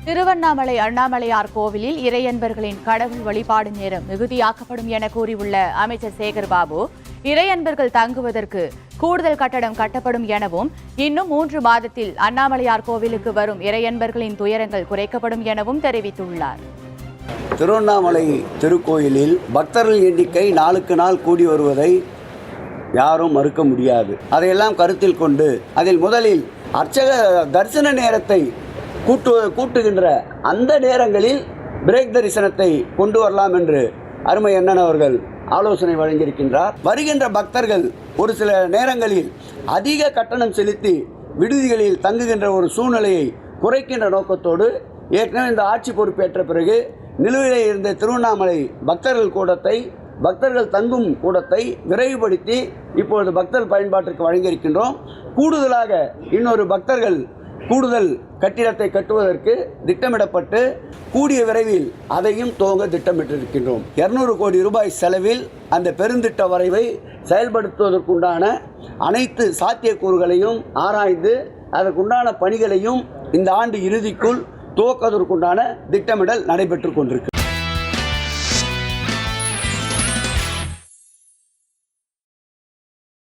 திருவண்ணாமலை அண்ணாமலையார் கோவிலில் இறையன்பர்களின் கடவுள் வழிபாடு நேரம் மிகுதியாக்கப்படும் என கூறியுள்ள அமைச்சர் சேகர்பாபு, இறையன்பர்கள் தங்குவதற்கு கூடுதல் கட்டடம் கட்டப்படும் எனவும், இன்னும் 3 மாதத்தில் அண்ணாமலையார் கோவிலுக்கு வரும் இறையன்பர்களின் துயரங்கள் குறைக்கப்படும் எனவும் தெரிவித்துள்ளார். திருவண்ணாமலை திருக்கோயிலில் பக்தர்கள் எண்ணிக்கை நாளுக்கு நாள் கூடி வருவதை யாரும் மறுக்க முடியாது. அதையெல்லாம் கருத்தில் கொண்டு அதில் முதலில் அர்ச்சக தரிசன நேரத்தை கூட்டுகின்ற அந்த நேரங்களில் பிரேக் தரிசனத்தை கொண்டு வரலாம் என்று அருமை அண்ணன் அவர்கள் ஆலோசனை வழங்கியிருக்கின்றார். வருகின்ற பக்தர்கள் ஒரு சில நேரங்களில் அதிக கட்டணம் செலுத்தி விடுதிகளில் தங்குகின்ற ஒரு சூழ்நிலையை குறைக்கின்ற நோக்கத்தோடு ஏற்கனவே இந்த ஆட்சி பொறுப்பேற்ற பிறகு நிலுவையில் இருந்த திருவண்ணாமலை பக்தர்கள் தங்கும் கூடத்தை விரைவுபடுத்தி இப்பொழுது பக்தர்கள் பயன்பாட்டிற்கு வழங்கியிருக்கின்றோம். கூடுதலாக இன்னொரு கூடுதல் கட்டிடத்தை கட்டுவதற்கு திட்டமிடப்பட்டு கூடிய விரைவில் அதையும் துவங்க திட்டமிட்டிருக்கின்றோம். 200 கோடி ரூபாய் செலவில் அந்த பெருந்திட்ட வரைவை செயல்படுத்துவதற்குண்டான அனைத்து சாத்தியக்கூறுகளையும் ஆராய்ந்து அதற்குண்டான பணிகளையும் இந்த ஆண்டு இறுதிக்குள் துவக்குவதற்குண்டான திட்டமிடல் நடைபெற்று கொண்டிருக்கு.